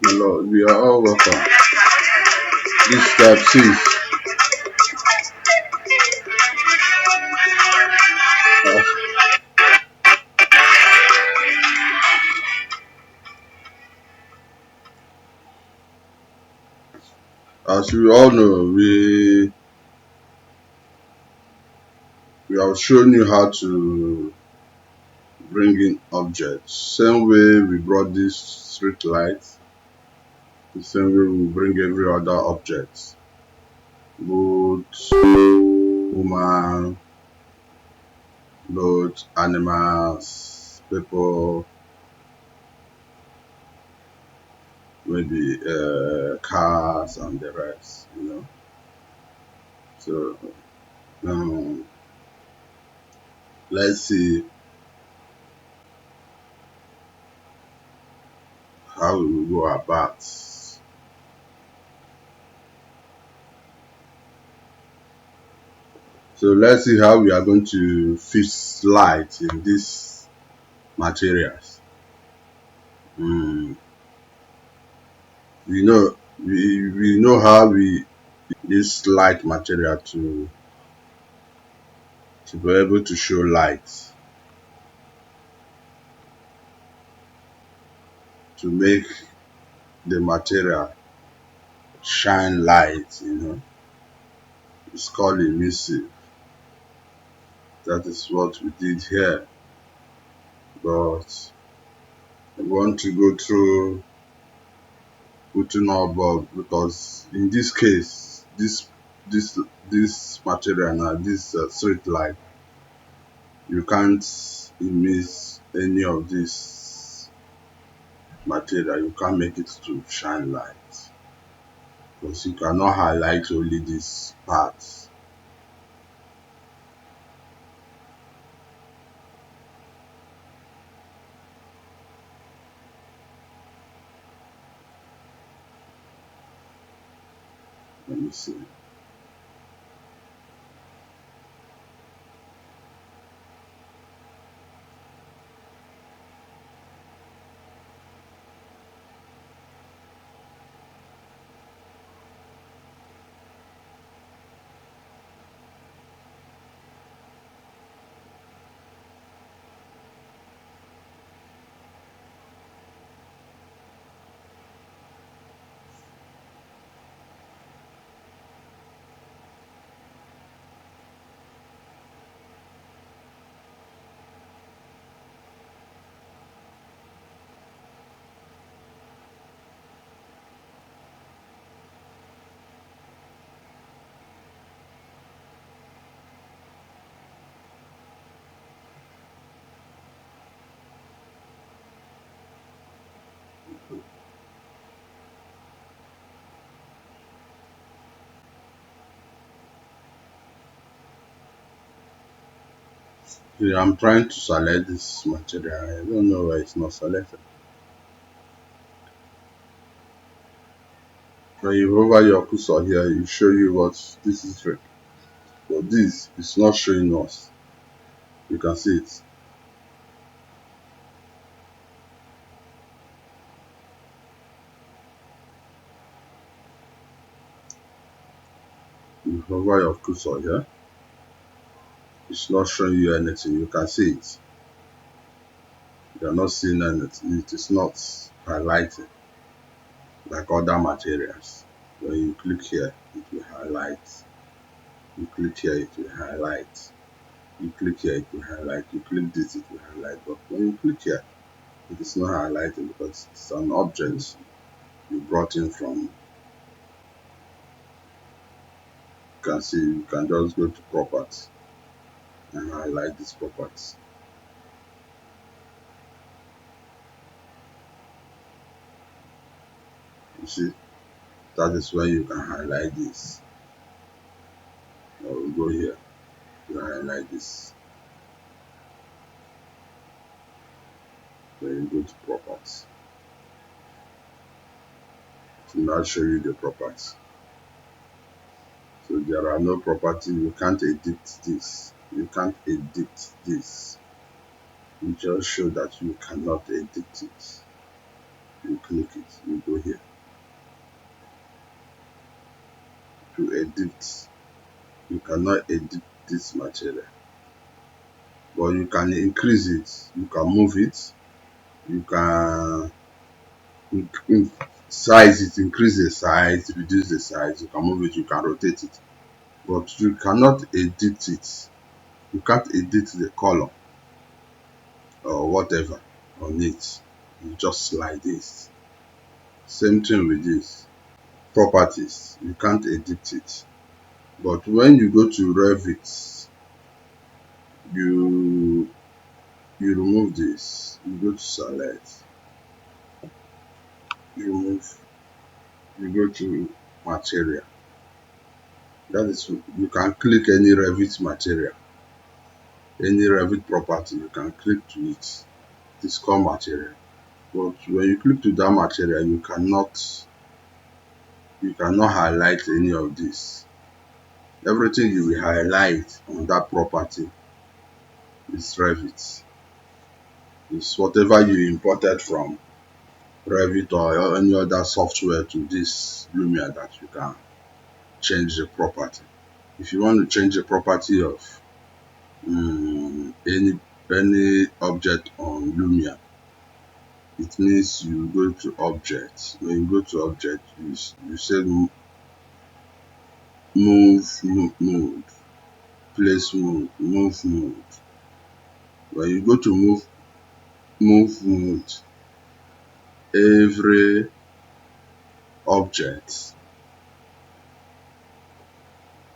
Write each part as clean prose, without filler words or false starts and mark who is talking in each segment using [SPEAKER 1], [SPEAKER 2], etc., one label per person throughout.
[SPEAKER 1] Hello, we are all welcome. This step 6. As we all know, we have shown you how to bring in objects. Same way we brought this street light, the same way we bring every other object. Boat, woman, boat, animals, people, maybe cars and the rest, So um, let's see how we will go about. So let's see how we are going to fix light in these materials. We know how we use light material to be able to show light, to make the material shine light. It's called emissive. That is what we did here. But we want to go through putting our bulb, because in this case, this material now, this street light, you can't miss any of this material. You can't make it to shine light, because you cannot highlight only this part. Let me see. Yeah, I'm trying to select this material. I don't know why it's not selected. When you hover your cursor here, it show you what this is for. But this is not showing us. You can see it. You hover your cursor here, it's not showing you anything. You can see it. You are not seeing anything. It is not highlighted like other materials. When you click here, it will highlight. You click here, it will highlight. You click here, it will highlight. You click this, it will highlight. But when you click here, it is not highlighted because it's an object you brought in from. You can see, you can just go to properties and highlight this properties. You see, that is where you can highlight this. I will go here to highlight this. Then you go to properties. To now show you the properties. So there are no properties. You can't edit this. You can't edit this. You just show that you cannot edit it. You click it, you go here to edit. You cannot edit this material, but you can increase it, you can move it, you can size it, increase the size, reduce the size, you can move it, you can rotate it, but you cannot edit it. You can't edit the color or whatever on it. You just slide this. Same thing with this. Properties, you can't edit it. But when you go to Revit, you remove this. You go to select, you remove, you go to material. That is, you can click any Revit material, any Revit property, you can click to it. It is called material. But when you click to that material, you cannot highlight any of this. Everything you will highlight on that property is Revit. It's whatever you imported from Revit or any other software to this Lumion that you can change the property. If you want to change the property of any object on Lumion, it means you go to object. When you go to object, you say move, place move, move mode. When you go to move mode, every object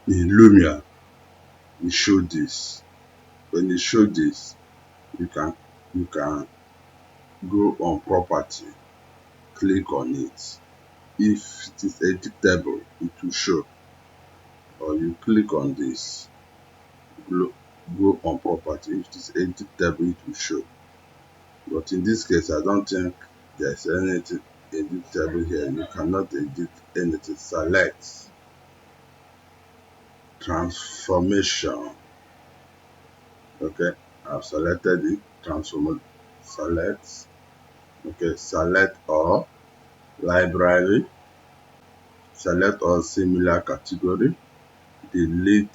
[SPEAKER 1] in Lumion will show this. When you show this, you can go on property, click on it. If it is editable, it will show. Or you click on this, go on property. If it is editable, it will show. But in this case, I don't think there's anything editable here. You cannot edit anything. Select transformation. Okay, I've selected it. Transform. Select. Okay, select all. Library. Select all similar category. Delete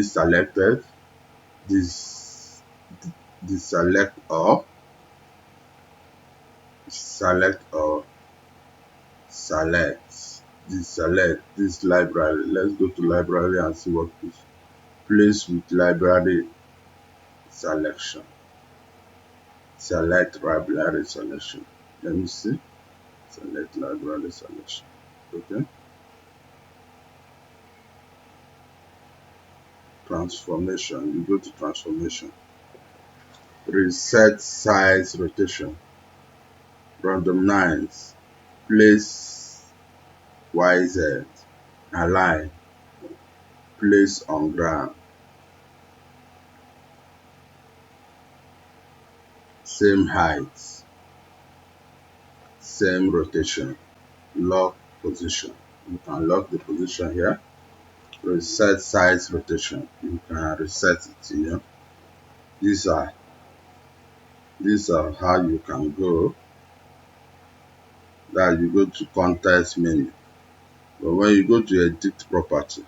[SPEAKER 1] selected. Select all. Select all. Select. Deselect this library. Let's go to library and see what is. Place with library selection. Select library selection. Let me see. Select library selection. Okay. Transformation. You go to transformation. Reset size rotation. Randomize. Place YZ. Align. Place on ground. Same height. Same rotation. Lock position. You can lock the position here. Reset size rotation. You can reset it. These are how you can go. That you go to context menu. But when you go to edit property,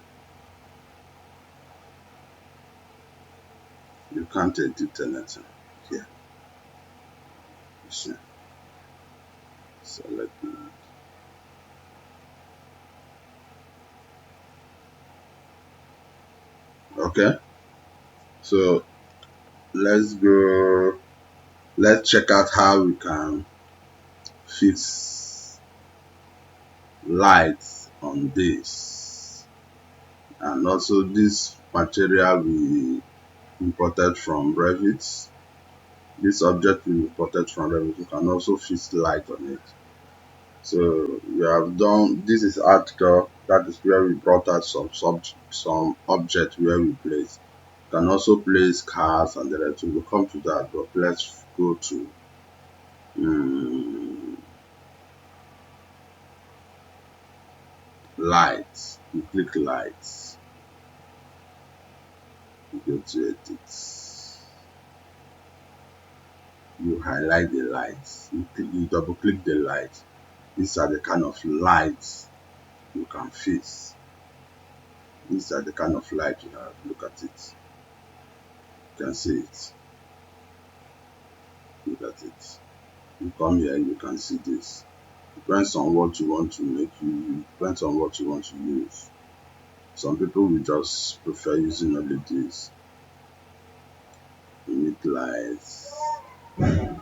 [SPEAKER 1] you can't edit anything here. You see. Select it. Okay. So let's go. Let's check out how we can fix lights on this. And also this material we imported from Revit. This object we imported from Revit. You can also fix light on it. So we have done. This is article. That is where we brought out some object where we place. You can also place cars and the rest. We'll come to that, but let's go to lights. You click lights. You go to edit. you highlight the lights, you double click the light. These are the kind of lights you can fix. These are the kind of light you have. Look at it. You can see it. Look at it. You come here, you can see this. Depends on what you want to make. Depends on what you want to use. Some people will just prefer using only this. You need lights. Green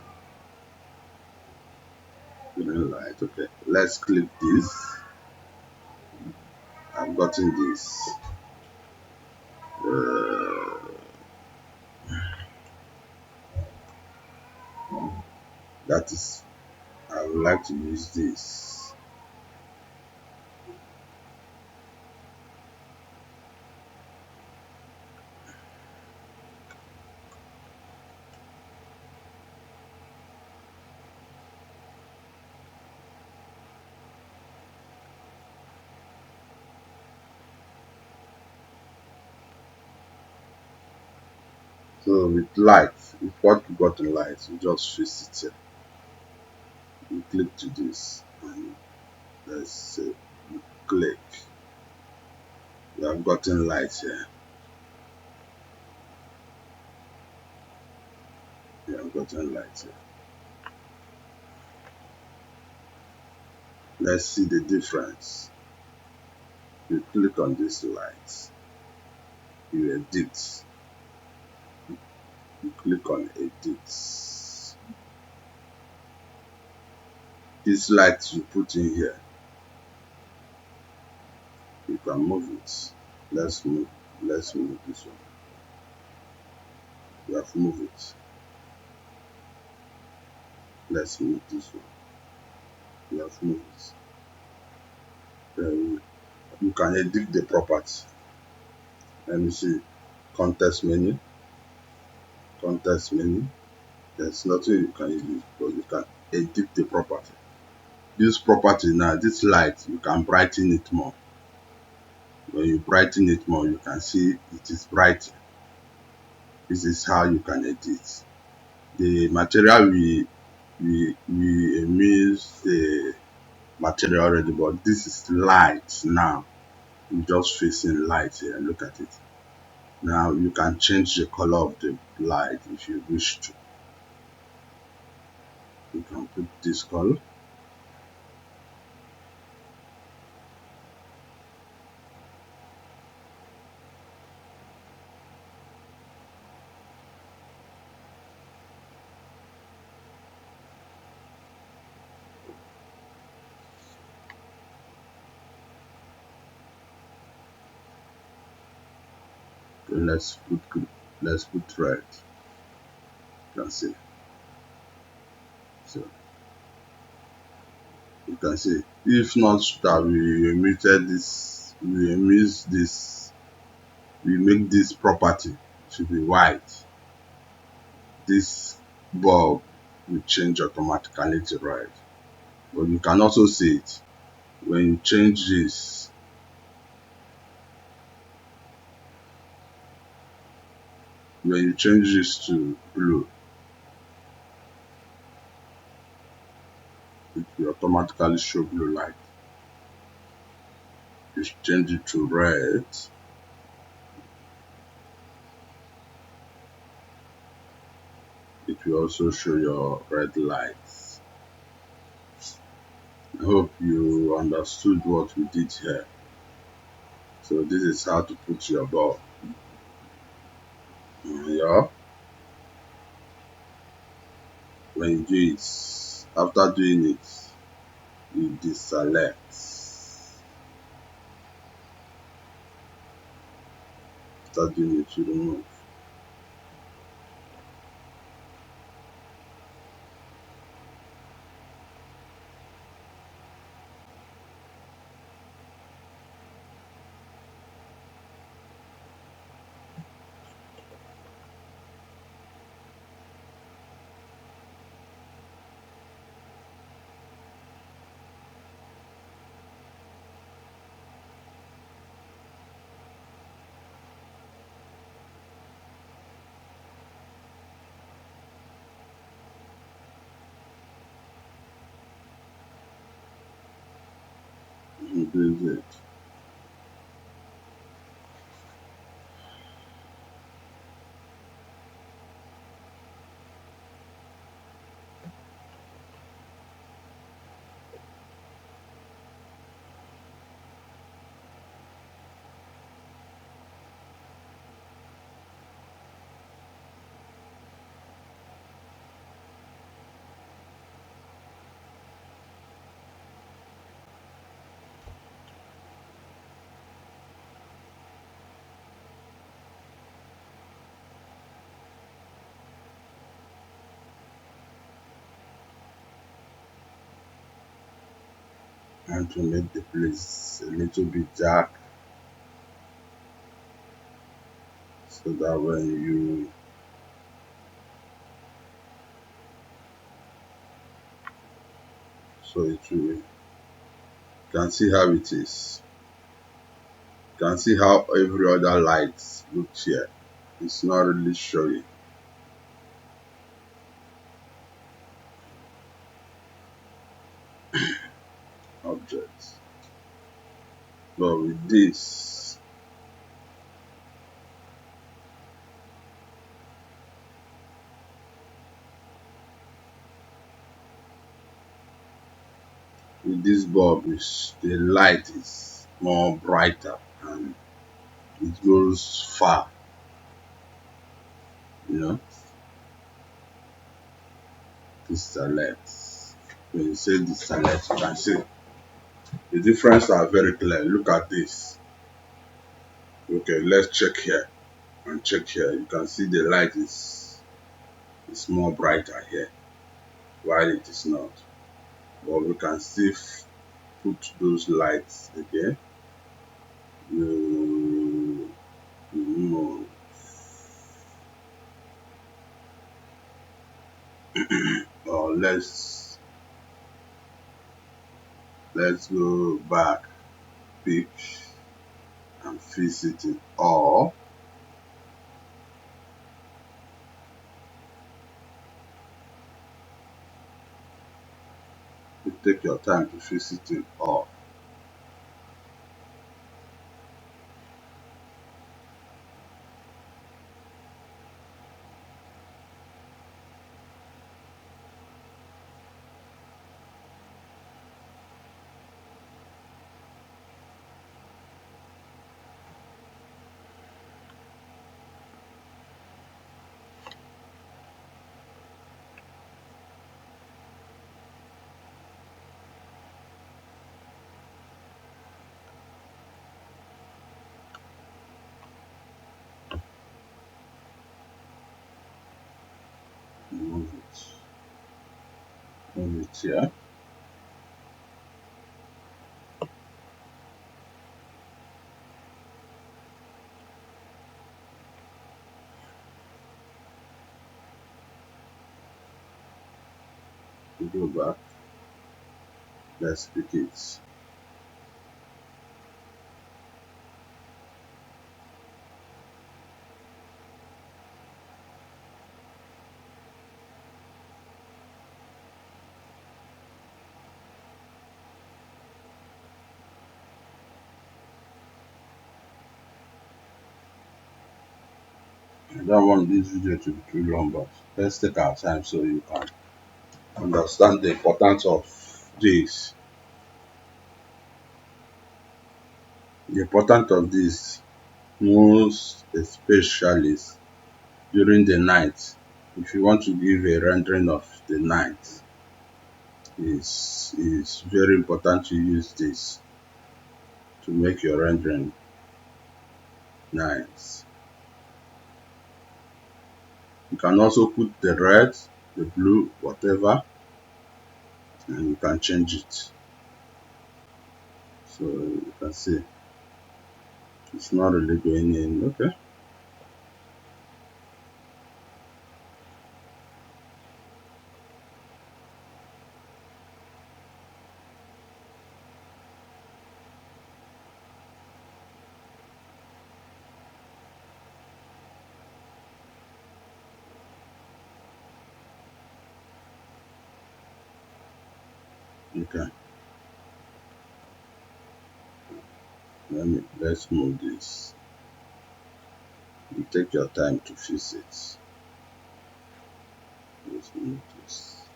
[SPEAKER 1] light. Okay. Let's click this. I've gotten this. That is, I would like to use this. So with light, with what you got in light, you just fix it here. You click to this and let's say you click. You have gotten light here. You have gotten light here. Let's see the difference. You click on this light. You edit. You click on edit. This light you put in here, you can move it. Let's move this one. You have moved it. Let's move this one. You have moved it. Then you can edit the property. Let me see. Context menu. Context menu. There's nothing you can use, but you can edit the property. This property now, this light, you can brighten it more. When you brighten it more, you can see it is bright. This is how you can edit. The material we use the material already, but this is light now. You're just facing light here. Look at it. Now you can change the color of the light if you wish to. You can put this color. Okay, let's put red. You can see. So you can see. If not that we omitted this, we miss this, we make this property to be white. This bulb will change automatically to red. But you can also see it when you change this. When you change this to blue, it will automatically show blue light. You change it to red, it will also show your red lights. I hope you understood what we did here. So this is how to put your bulb. Yeah. When you do it, after doing it, you deselect. After doing it, you remove. increase it. And to make the place a little bit dark so that when you you can see how it is. You can see how every other light looks here. It's not really showing objects. But with this bulb, the light is more brighter and it goes far. You know, this select. When you say this select, you can see the difference are very clear. Look at this. Okay, let's check here and check here. You can see the light is more brighter here, while it is not. But we can still put those lights again. You, you or let's go back, pick and visit it, or you take your time to visit it, or move it here. We go back. Let's pick it. I don't want this video to be too long, but let's take our time so you can understand the importance of this. The importance of this, most especially during the night. If you want to give a rendering of the night, is very important to use this to make your rendering nice. You can also put the red, the blue, whatever, and you can change it. So you can see it's not really going in. Okay. Okay. Let's move this. You take your time to fix it. Let's move this.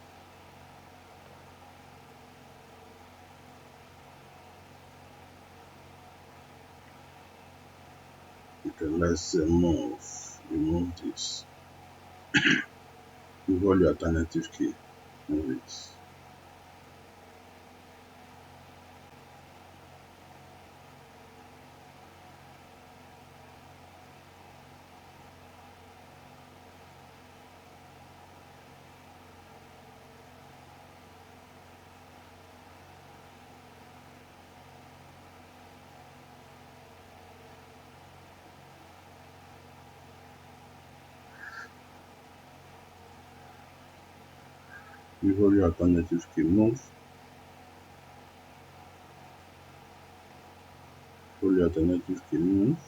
[SPEAKER 1] Okay, let's say remove this. You hold your alternative key, move it. You hold your alternative key, move. Hold your alternative key, move.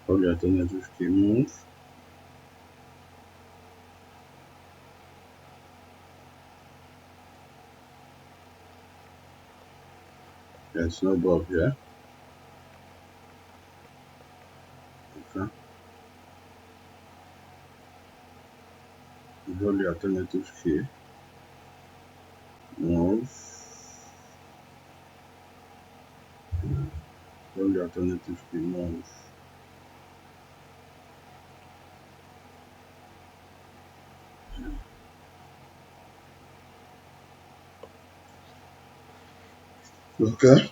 [SPEAKER 1] Hold your alternative key, move. There's no bulb here. Okay. You hold your alternative key, move. Hold your alternative key, move. Okay.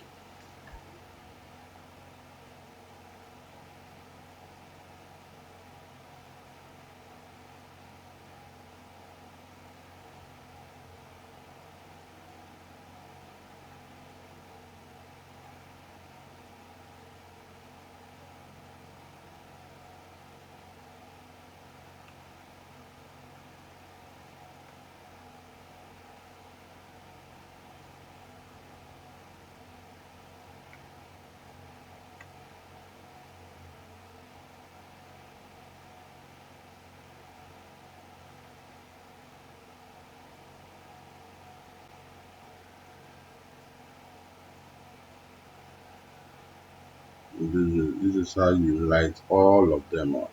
[SPEAKER 1] This is how you light all of them up.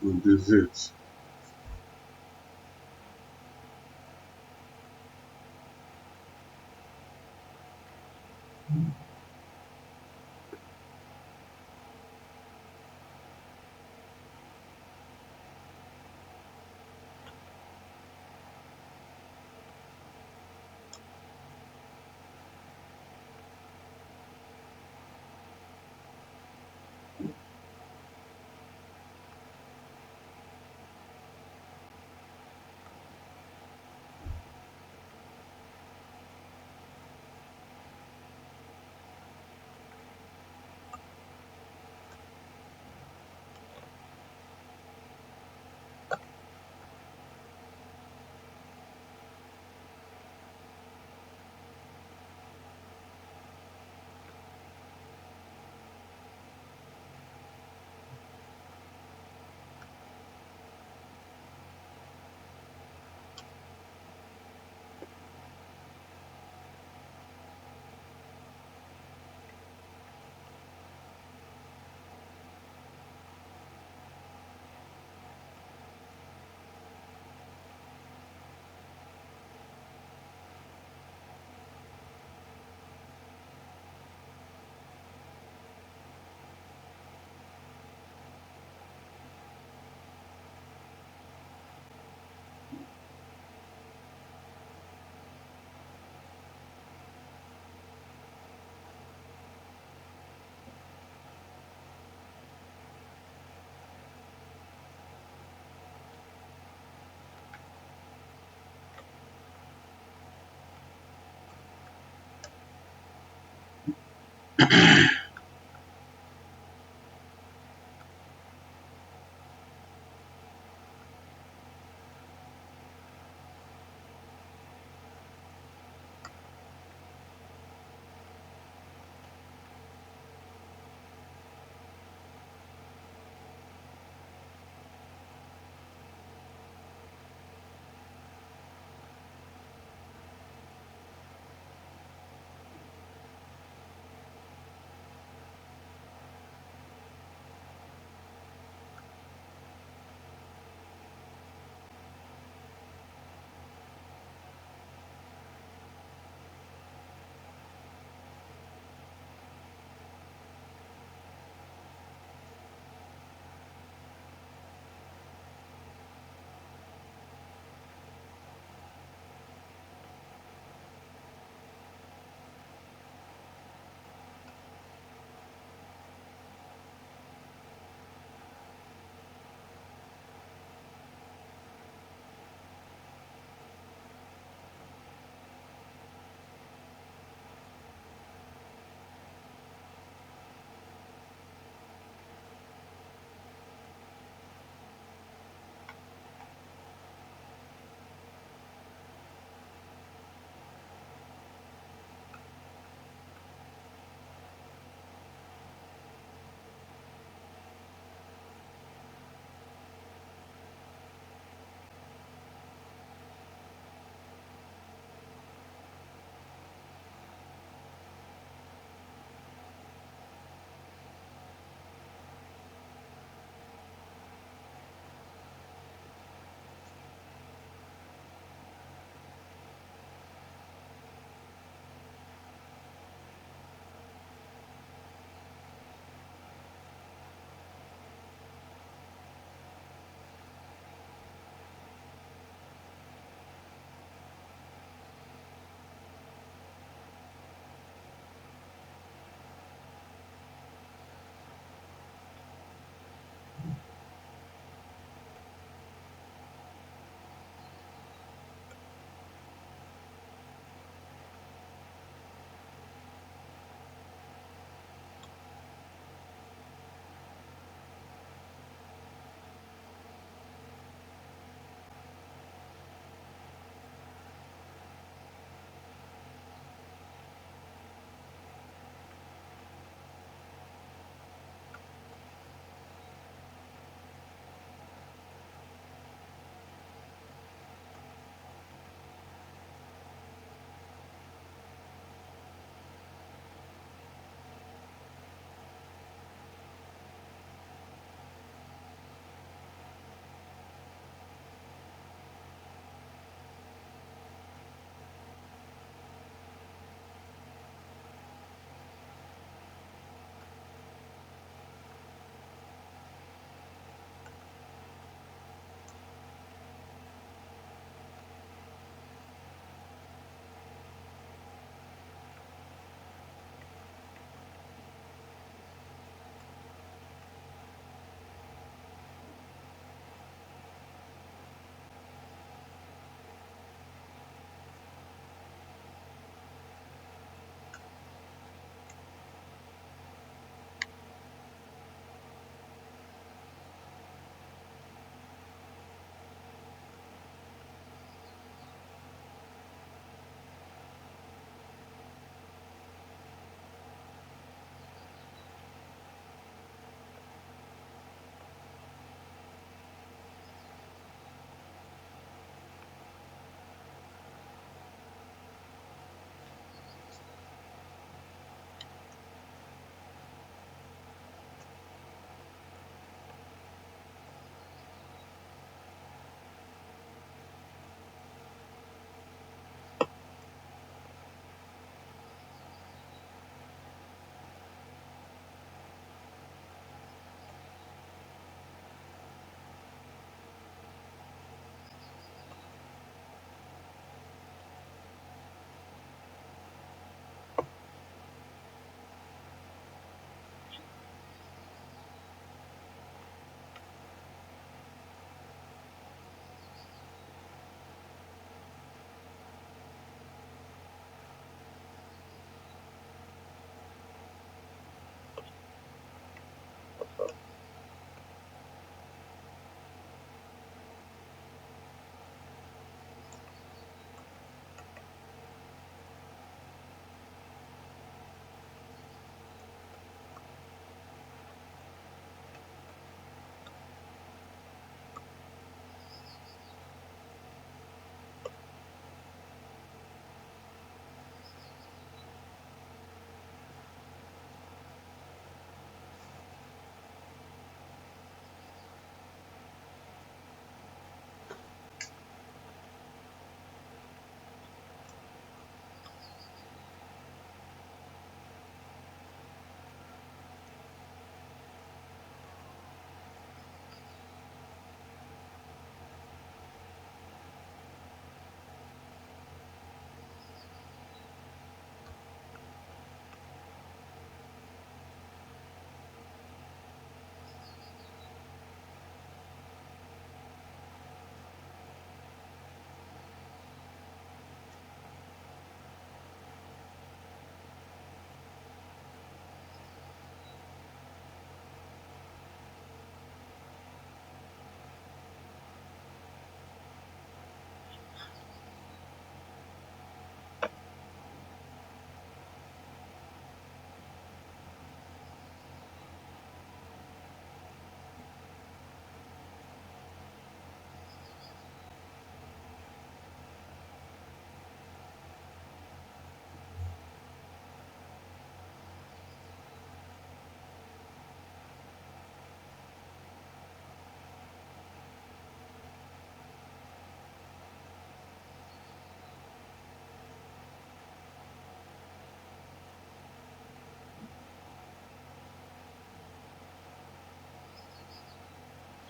[SPEAKER 1] This is it.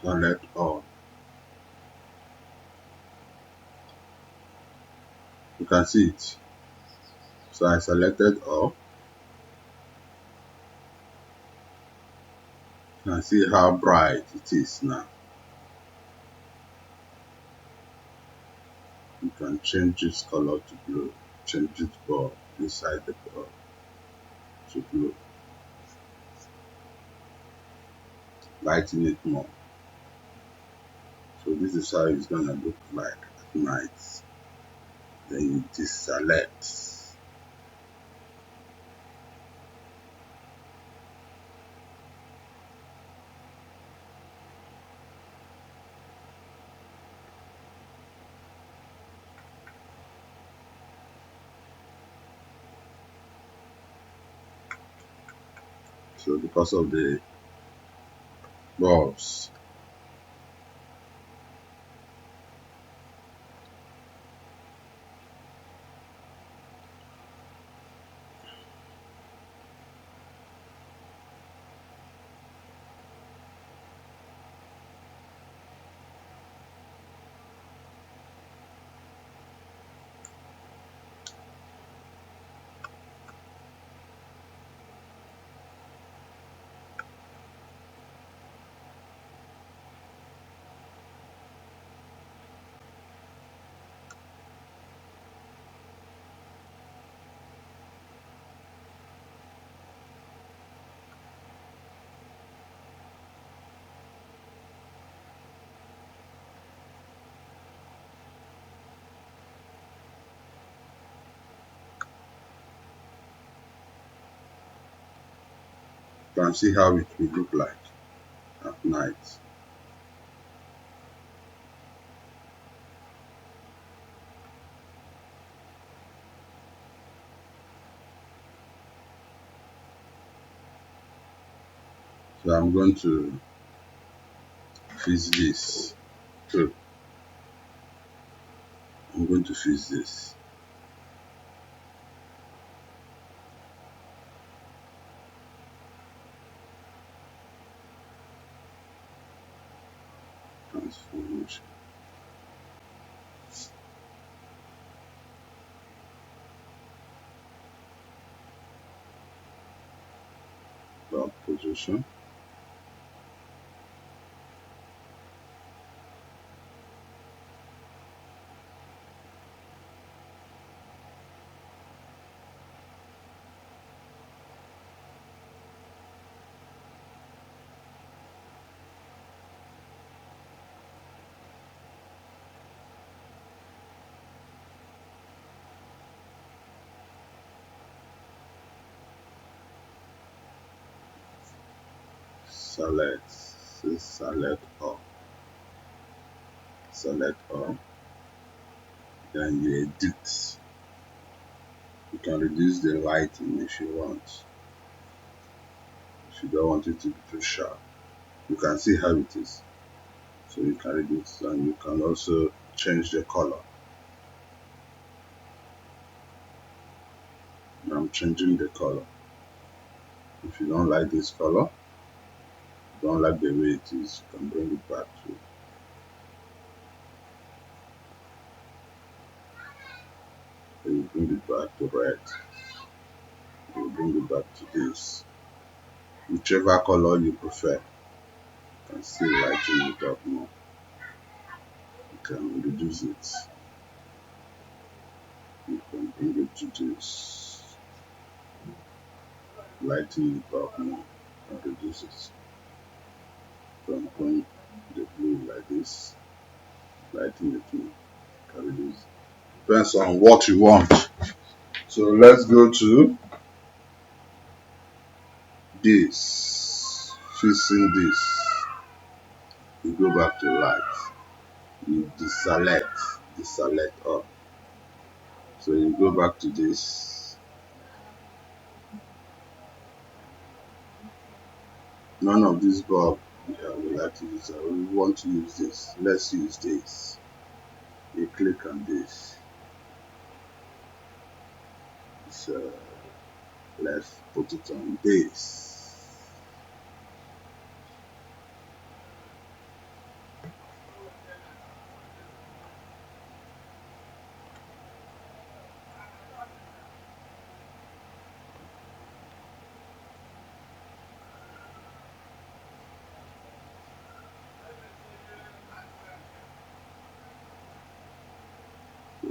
[SPEAKER 1] select all. You can see it. So I selected all. You can see how bright it is now. You can change its color to blue. Change its bulb inside the bulb to blue. Lighten it more. So this is how it's gonna look like at night. Then you deselect. So because of the bulbs, you can see how it will look like at night. So I'm going to fix this. So I'm going to fix this. Transformation. Bulb position. Select. Select all. Select all. Then you edit. You can reduce the lighting if you want. If you don't want it to be too sharp, you can see how it is. So you can reduce, and you can also change the color. I'm changing the color. If you don't like this color, don't like the way it is, you can bring it back to, you bring it back to red. You bring it back to this. Whichever color you prefer. You can still lighten it up more. You can reduce it. You can bring it to this. Lighten it up more and reduce it. You can bring the blue like this. Lighten it more. You can reduce it. Depends on what you want. So let's go to this. Fixing this. You go back to light. You deselect all. So you go back to this. None of this bulb we like to use. We want to use this. Let's use this. You click on this. So let's put it on this.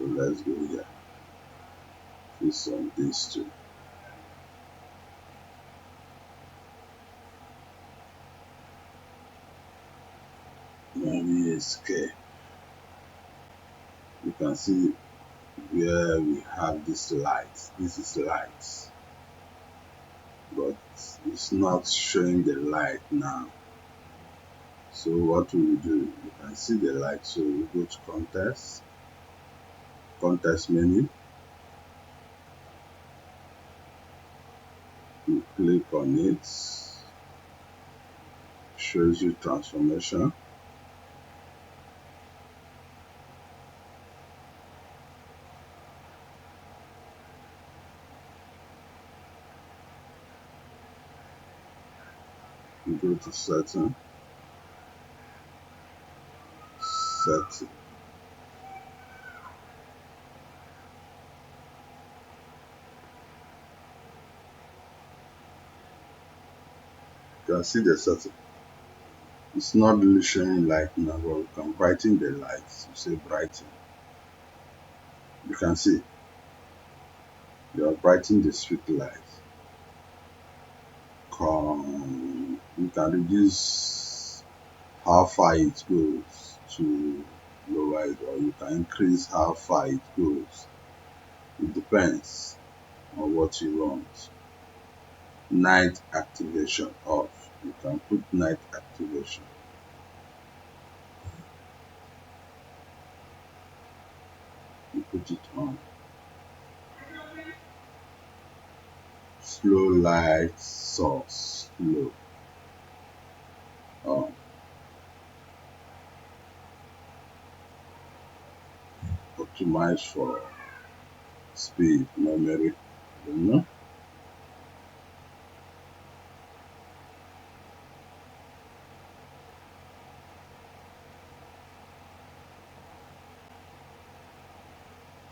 [SPEAKER 1] let's go here. Fix on these two. Maybe escape. You can see where we have this light. This is light, but it's not showing the light now. So what we will do, you can see the light. So we go to context menu. You click on it, shows you transformation. You go to setting. You can see the setting. It's not really showing light now, but we can brighten the light. You say brighten. You can see you are brightening the street light. You can reduce how far it goes to lower it, or you can increase how far it goes. It depends on what you want. Night activation off. You can put night activation. You put it on. Slow light source. Low. On. Optimize for speed, memory. You know?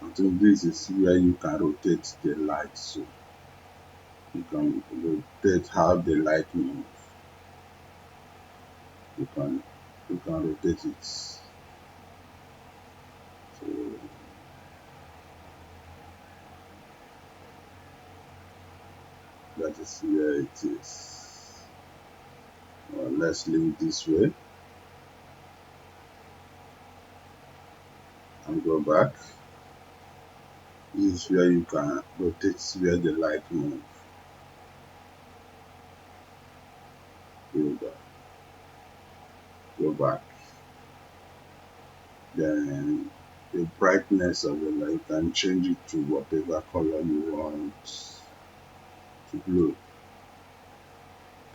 [SPEAKER 1] I think this is where you can rotate the light, so you can rotate how the light moves. You can rotate it. So that is where it is. Let's leave this way and go back. This is where you can rotate where the light moves. Go back. Then the brightness of the light, you can change it to whatever color you want to blue.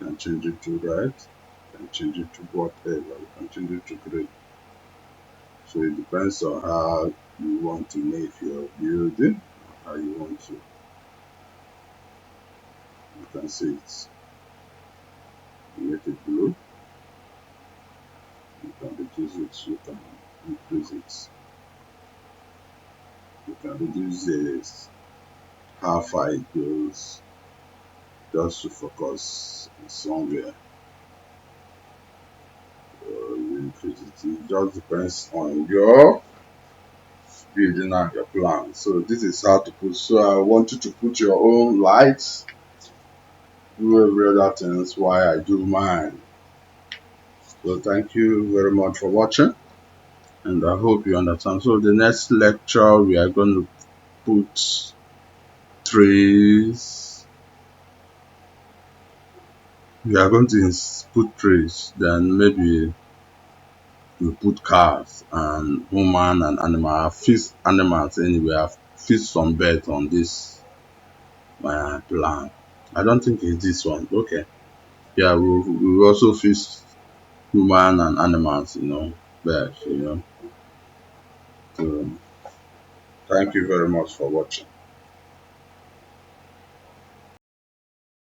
[SPEAKER 1] You can change it to red. You can change it to whatever. You can change it to green. So it depends on how you want to make your building, how you want to. You can see it. You make it blue. You can reduce it. You can increase it. You can reduce this, how far it goes, just to focus somewhere. You increase it. It just depends on your building and your plan. So this is how to put. So I want you to put your own lights, do every other things while I do mine. So thank you very much for watching, and I hope you understand. So the next lecture we are going to put trees. We are going to put trees, then maybe we put cars and human and animal. I fix animals anyway. I fix some birds on this my plan. I don't think it's this one. Okay. Yeah, we also fix human and animals, birds, So thank you very much for watching.